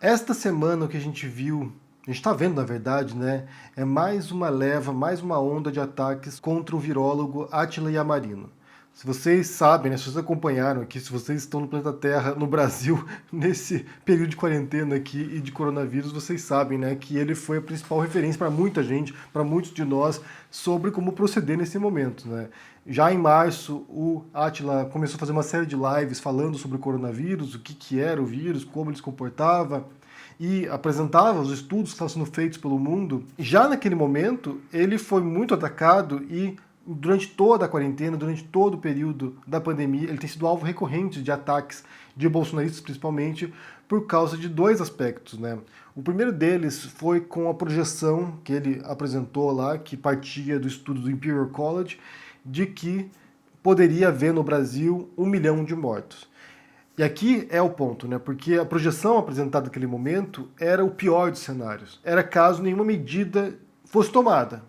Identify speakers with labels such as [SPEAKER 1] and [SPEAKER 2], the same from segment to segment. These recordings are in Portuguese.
[SPEAKER 1] Esta semana o que a gente viu, a gente está vendo na verdade, né, é mais uma leva, mais uma onda de ataques contra o virólogo Átila Yamarino. Se vocês sabem, né, se vocês acompanharam aqui, se vocês estão no planeta Terra, no Brasil, nesse período de quarentena aqui e de coronavírus, vocês sabem, né, que ele foi a principal referência para muita gente, para muitos de nós, sobre como proceder nesse momento, né. Já em março, o Átila começou a fazer uma série de lives falando sobre o coronavírus, o que era o vírus, como ele se comportava, e apresentava os estudos que estavam sendo feitos pelo mundo. Já naquele momento, ele foi muito atacado e durante toda a quarentena, durante todo o período da pandemia, ele tem sido alvo recorrente de ataques de bolsonaristas, principalmente, por causa de dois aspectos, né? O primeiro deles foi com a projeção que ele apresentou lá, que partia do estudo do Imperial College, de que poderia haver no Brasil 1 milhão de mortos. E aqui é o ponto, né? Porque a projeção apresentada naquele momento era o pior dos cenários. Era caso nenhuma medida fosse tomada.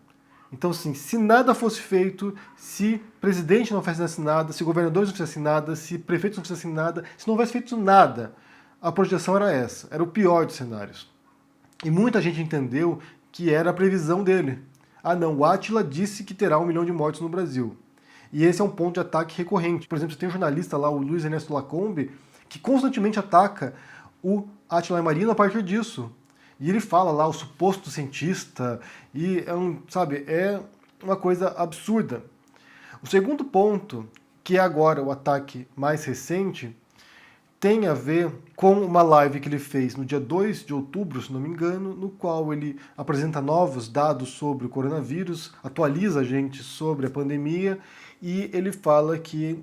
[SPEAKER 1] Então, assim, se nada fosse feito, se presidente não fizesse nada, se governadores não fizessem nada, se prefeitos não fizessem nada, se não houvesse feito nada, a projeção era essa, era o pior dos cenários. E muita gente entendeu que era a previsão dele. Ah não, o Átila disse que terá 1 milhão de mortos no Brasil. E esse é um ponto de ataque recorrente. Por exemplo, você tem um jornalista lá, o Luiz Ernesto Lacombe, que constantemente ataca o Átila Yamarino a partir disso. E ele fala lá, o suposto cientista, e é uma coisa absurda. O segundo ponto, que é agora o ataque mais recente, tem a ver com uma live que ele fez no dia 2 de outubro, se não me engano, no qual ele apresenta novos dados sobre o coronavírus, atualiza a gente sobre a pandemia, e ele fala que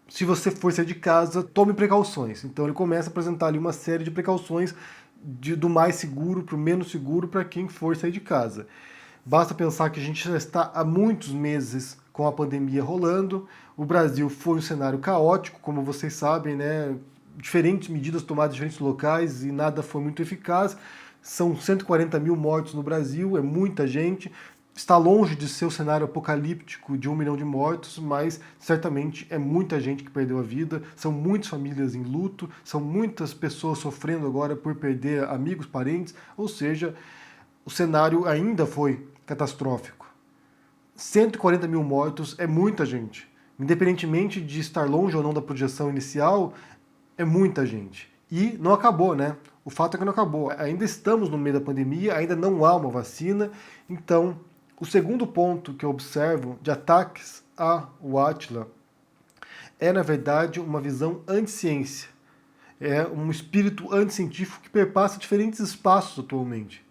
[SPEAKER 1] se você for sair de casa, tome precauções. Então ele começa a apresentar ali uma série de precauções do mais seguro para o menos seguro para quem for sair de casa. Basta pensar que a gente já está há muitos meses com a pandemia rolando, o Brasil foi um cenário caótico, como vocês sabem, né? Diferentes medidas tomadas em diferentes locais e nada foi muito eficaz. São 140 mil mortos no Brasil, é muita gente. Está longe de ser o cenário apocalíptico de 1 milhão de mortos, mas certamente é muita gente que perdeu a vida, são muitas famílias em luto, são muitas pessoas sofrendo agora por perder amigos, parentes, ou seja, o cenário ainda foi catastrófico. 140 mil mortos é muita gente. Independentemente de estar longe ou não da projeção inicial, é muita gente. E não acabou, né? O fato é que não acabou. Ainda estamos no meio da pandemia, ainda não há uma vacina, então o segundo ponto que eu observo de ataques ao Átila é, na verdade, uma visão anti-ciência. É um espírito anticientífico que perpassa diferentes espaços atualmente.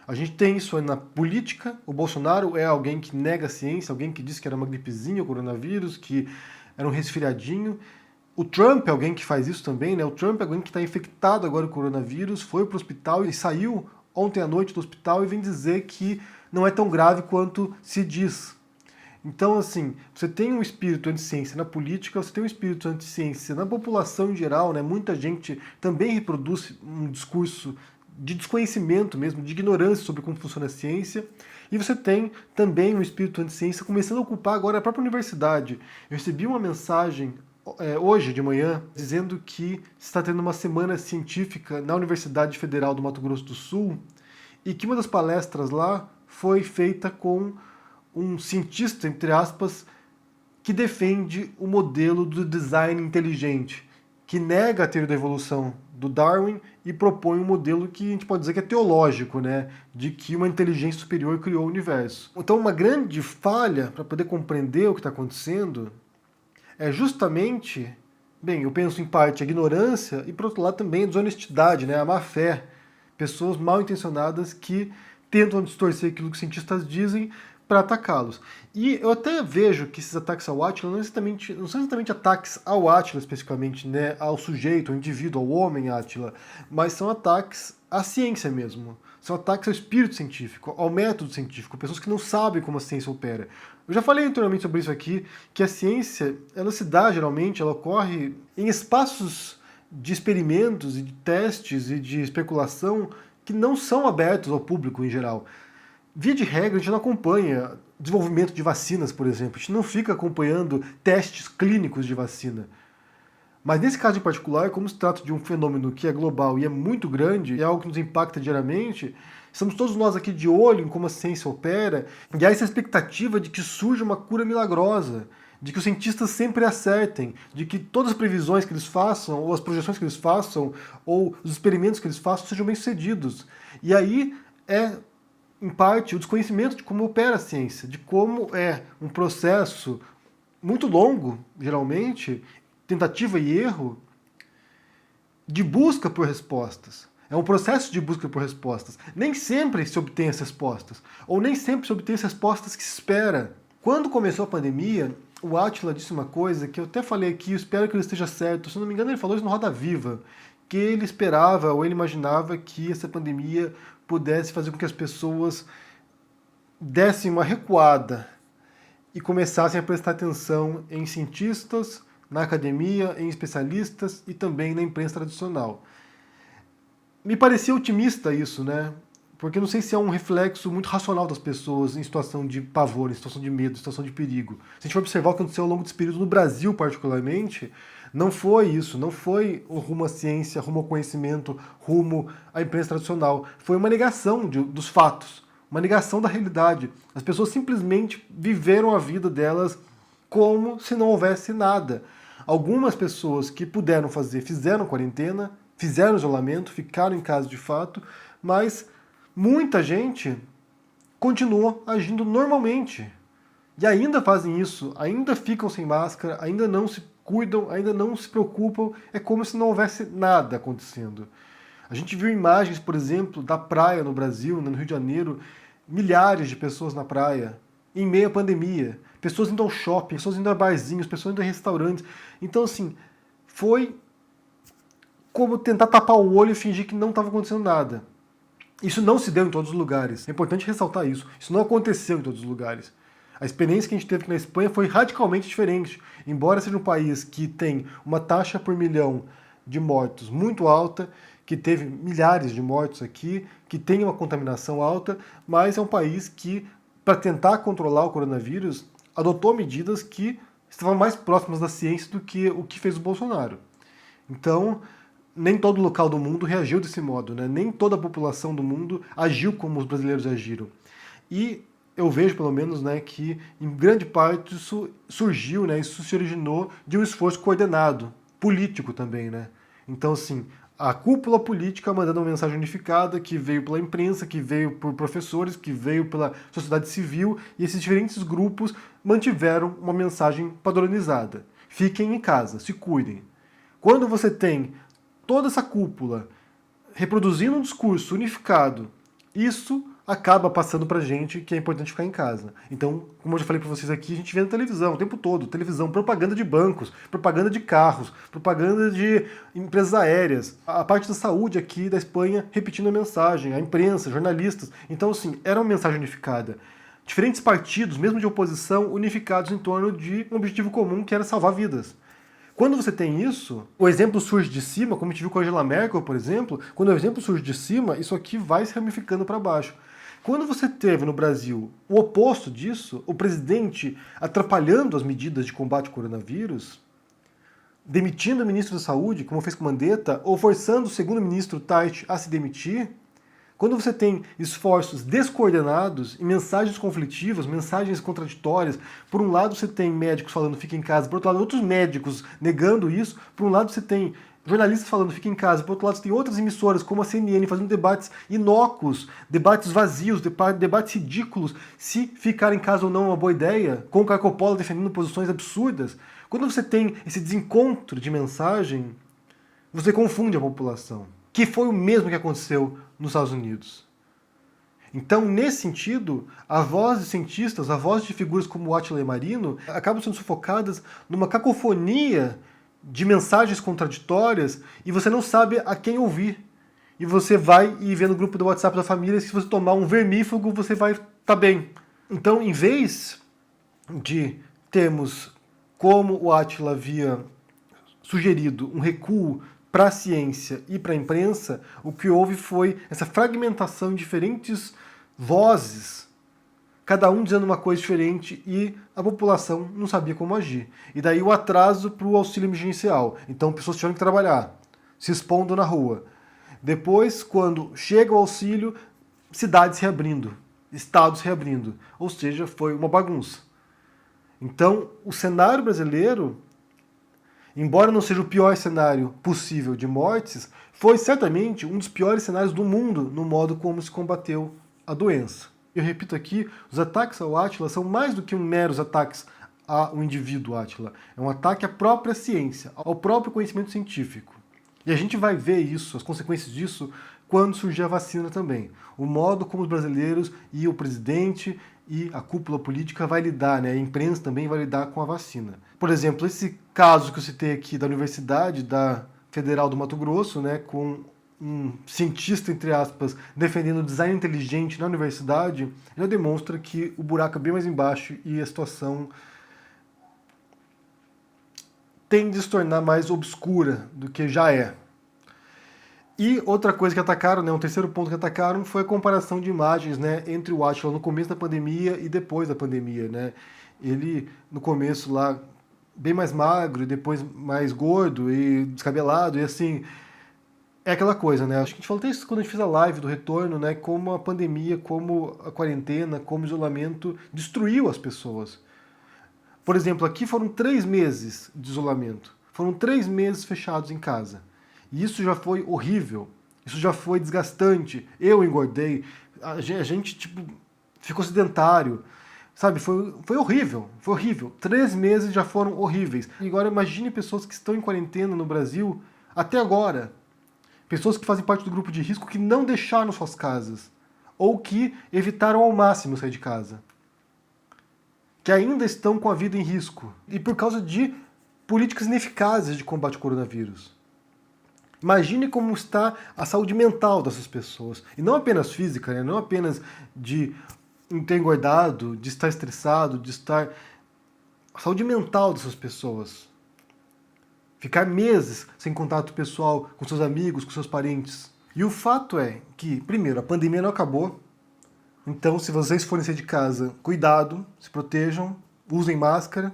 [SPEAKER 1] A gente tem isso na política, o Bolsonaro é alguém que nega a ciência, alguém que diz que era uma gripezinha, o coronavírus, que era um resfriadinho. O Trump é alguém que faz isso também, né? O Trump é alguém que está infectado agora com o coronavírus, foi para o hospital e saiu ontem à noite do hospital e vem dizer que não é tão grave quanto se diz. Então, assim, você tem um espírito anti-ciência na política, você tem um espírito anti-ciência na população em geral, né? Muita gente também reproduz um discurso de desconhecimento mesmo, de ignorância sobre como funciona a ciência, e você tem também um espírito anti-ciência começando a ocupar agora a própria universidade. Eu recebi uma mensagem hoje de manhã, dizendo que está tendo uma semana científica na Universidade Federal do Mato Grosso do Sul e que uma das palestras lá foi feita com um cientista, entre aspas, que defende o modelo do design inteligente, que nega a teoria da evolução do Darwin e propõe um modelo que a gente pode dizer que é teológico, né? De que uma inteligência superior criou o universo. Então, uma grande falha para poder compreender o que está acontecendo é justamente, bem, eu penso em parte a ignorância e por outro lado também a desonestidade, né, a má fé. Pessoas mal intencionadas que tentam distorcer aquilo que os cientistas dizem para atacá-los. E eu até vejo que esses ataques ao Átila não são exatamente ataques ao Átila especificamente, né, ao sujeito, ao indivíduo, ao homem Átila, mas são ataques à ciência mesmo. São ataques ao espírito científico, ao método científico, pessoas que não sabem como a ciência opera. Eu já falei anteriormente sobre isso aqui, que a ciência, ela se dá geralmente, ela ocorre em espaços de experimentos e de testes e de especulação que não são abertos ao público em geral. Via de regra, a gente não acompanha desenvolvimento de vacinas, por exemplo. A gente não fica acompanhando testes clínicos de vacina. Mas nesse caso em particular, como se trata de um fenômeno que é global e é muito grande, é algo que nos impacta diariamente, estamos todos nós aqui de olho em como a ciência opera, e há essa expectativa de que surja uma cura milagrosa, de que os cientistas sempre acertem, de que todas as previsões que eles façam, ou as projeções que eles façam, ou os experimentos que eles façam sejam bem-sucedidos. E aí é, em parte, o desconhecimento de como opera a ciência, de como é um processo muito longo, geralmente, tentativa e erro, de busca por respostas. É um processo de busca por respostas. Nem sempre se obtém as respostas, ou nem sempre se obtém as respostas que se espera. Quando começou a pandemia, o Átila disse uma coisa que eu até falei aqui, eu espero que ele esteja certo, se não me engano ele falou isso no Roda Viva, que ele esperava ou ele imaginava que essa pandemia pudesse fazer com que as pessoas dessem uma recuada e começassem a prestar atenção em cientistas, na academia, em especialistas e também na imprensa tradicional. Me parecia otimista isso, né? Porque não sei se é um reflexo muito racional das pessoas em situação de pavor, em situação de medo, em situação de perigo. Se a gente for observar o que aconteceu ao longo desse período no Brasil, particularmente, não foi isso, não foi o rumo à ciência, rumo ao conhecimento, rumo à imprensa tradicional. Foi uma negação dos fatos, uma negação da realidade. As pessoas simplesmente viveram a vida delas como se não houvesse nada. Algumas pessoas que puderam fazer, fizeram quarentena, fizeram isolamento, ficaram em casa de fato, mas muita gente continuou agindo normalmente. E ainda fazem isso, ainda ficam sem máscara, ainda não se cuidam, ainda não se preocupam, é como se não houvesse nada acontecendo. A gente viu imagens, por exemplo, da praia no Brasil, no Rio de Janeiro, milhares de pessoas na praia, em meio à pandemia. Pessoas indo ao shopping, pessoas indo a barzinhos, pessoas indo a restaurantes. Então, assim, foi como tentar tapar o olho e fingir que não estava acontecendo nada. Isso não se deu em todos os lugares. É importante ressaltar isso. Isso não aconteceu em todos os lugares. A experiência que a gente teve aqui na Espanha foi radicalmente diferente. Embora seja um país que tem uma taxa por milhão de mortos muito alta, que teve milhares de mortos aqui, que tem uma contaminação alta, mas é um país que, para tentar controlar o coronavírus, adotou medidas que estavam mais próximas da ciência do que o que fez o Bolsonaro. Então, nem todo local do mundo reagiu desse modo, né? Nem toda a população do mundo agiu como os brasileiros agiram. E eu vejo, pelo menos, né, que em grande parte isso surgiu, né, isso se originou de um esforço coordenado, político também, né? Então, assim, a cúpula política mandando uma mensagem unificada que veio pela imprensa, que veio por professores, que veio pela sociedade civil, e esses diferentes grupos mantiveram uma mensagem padronizada. Fiquem em casa, se cuidem. Quando você tem toda essa cúpula reproduzindo um discurso unificado, isso acaba passando pra gente que é importante ficar em casa. Então, como eu já falei pra vocês aqui, a gente vê na televisão o tempo todo, televisão, propaganda de bancos, propaganda de carros, propaganda de empresas aéreas, a parte da saúde aqui da Espanha repetindo a mensagem, a imprensa, jornalistas. Então, assim, era uma mensagem unificada. Diferentes partidos, mesmo de oposição, unificados em torno de um objetivo comum que era salvar vidas. Quando você tem isso, o exemplo surge de cima, como a gente viu com a Angela Merkel, por exemplo, quando o exemplo surge de cima, isso aqui vai se ramificando para baixo. Quando você teve no Brasil o oposto disso, o presidente atrapalhando as medidas de combate ao coronavírus, demitindo o ministro da Saúde, como fez com Mandetta, ou forçando o segundo ministro Tait a se demitir, quando você tem esforços descoordenados e mensagens conflitivas, mensagens contraditórias, por um lado você tem médicos falando fica em casa, por outro lado outros médicos negando isso, por um lado você tem jornalistas falando fica em casa, por outro lado você tem outras emissoras como a CNN fazendo debates inócuos, debates vazios, debates ridículos, se ficar em casa ou não é uma boa ideia, com o Caio Coppola defendendo posições absurdas. Quando você tem esse desencontro de mensagem, você confunde a população, que foi o mesmo que aconteceu nos Estados Unidos. Então, nesse sentido, a voz de cientistas, a voz de figuras como Átila Yamarino acabam sendo sufocadas numa cacofonia de mensagens contraditórias e você não sabe a quem ouvir. E você vai e vê no grupo do WhatsApp da família, se você tomar um vermífugo, você vai estar bem. Então, em vez de termos, como o Átila havia sugerido, um recuo para a ciência e para a imprensa, o que houve foi essa fragmentação em diferentes vozes cada um dizendo uma coisa diferente e a população não sabia como agir. E daí o atraso para o auxílio emergencial. Então pessoas tiveram que trabalhar, se expondo na rua. Depois, quando chega o auxílio, cidades reabrindo, estados reabrindo. Ou seja, foi uma bagunça. Então, o cenário brasileiro, embora não seja o pior cenário possível de mortes, foi certamente um dos piores cenários do mundo no modo como se combateu a doença. Eu repito aqui, os ataques ao Átila são mais do que meros ataques ao indivíduo Átila. É um ataque à própria ciência, ao próprio conhecimento científico. E a gente vai ver isso, as consequências disso, quando surgir a vacina também. O modo como os brasileiros e o presidente e a cúpula política vai lidar, né? A imprensa também vai lidar com a vacina. Por exemplo, esse caso que eu citei aqui da Universidade da Federal do Mato Grosso, né, com um cientista, entre aspas, defendendo o design inteligente na universidade, já demonstra que o buraco é bem mais embaixo e a situação tende a se tornar mais obscura do que já é. E outra coisa que atacaram, né, um terceiro ponto que atacaram foi a comparação de imagens, né, entre o Átila no começo da pandemia e depois da pandemia, né? Ele, no começo lá, bem mais magro, e depois mais gordo e descabelado, e assim, é aquela coisa, né? Acho que a gente falou até isso quando a gente fez a live do retorno, né? Como a pandemia, como a quarentena, como o isolamento destruiu as pessoas. Por exemplo, aqui foram 3 meses de isolamento. Foram 3 meses fechados em casa. E isso já foi horrível. Isso já foi desgastante. Eu engordei. A gente tipo, ficou sedentário. Sabe, foi horrível. Foi horrível. 3 meses já foram horríveis. E agora imagine pessoas que estão em quarentena no Brasil até agora. Pessoas que fazem parte do grupo de risco que não deixaram suas casas, ou que evitaram ao máximo sair de casa, que ainda estão com a vida em risco, e por causa de políticas ineficazes de combate ao coronavírus. Imagine como está a saúde mental dessas pessoas, e não apenas física, né? Não apenas de ter engordado, de estar estressado, de estar... A saúde mental dessas pessoas. Ficar meses sem contato pessoal com seus amigos, com seus parentes. E o fato é que, primeiro, a pandemia não acabou. Então, se vocês forem sair de casa, cuidado, se protejam, usem máscara,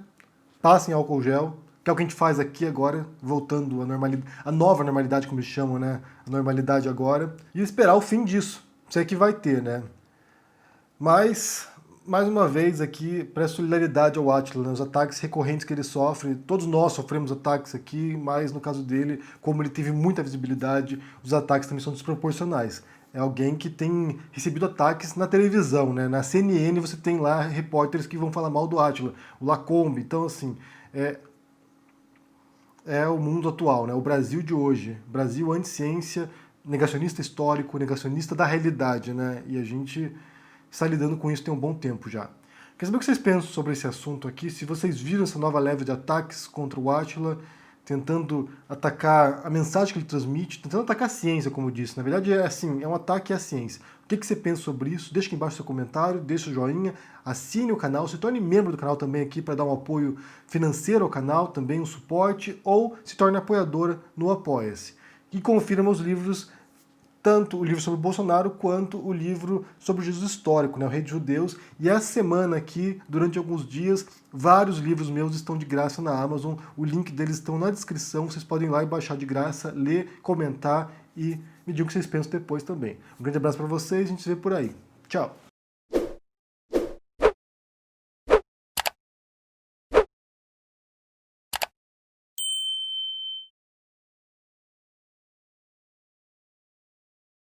[SPEAKER 1] passem álcool gel, que é o que a gente faz aqui agora, voltando à normalidade, a nova normalidade, como eles chamam, né? A normalidade agora. E esperar o fim disso. Isso é que vai ter, né? Mas... mais uma vez aqui, para solidariedade ao Átila, né, os ataques recorrentes que ele sofre, todos nós sofremos ataques aqui, mas no caso dele, como ele teve muita visibilidade, os ataques também são desproporcionais. É alguém que tem recebido ataques na televisão, né? Na CNN você tem lá repórteres que vão falar mal do Átila, o Lacombe, então assim, é o mundo atual, né? O Brasil de hoje, Brasil anti-ciência, negacionista histórico, negacionista da realidade, né? E a gente está lidando com isso tem um bom tempo já. Quer saber o que vocês pensam sobre esse assunto aqui? Se vocês viram essa nova leva de ataques contra o Átila, tentando atacar a mensagem que ele transmite, tentando atacar a ciência, como eu disse. Na verdade, é assim, é um ataque à ciência. O que você pensa sobre isso? Deixa aqui embaixo seu comentário, deixa o joinha, assine o canal, se torne membro do canal também aqui para dar um apoio financeiro ao canal, também um suporte, ou se torne apoiadora no Apoia-se. E confira meus livros, tanto o livro sobre o Bolsonaro quanto o livro sobre o Jesus histórico, né, o Rei dos Judeus. E essa semana aqui, durante alguns dias, vários livros meus estão de graça na Amazon. O link deles estão na descrição. Vocês podem ir lá e baixar de graça, ler, comentar e me digam o que vocês pensam depois também. Um grande abraço para vocês, a gente se vê por aí. Tchau!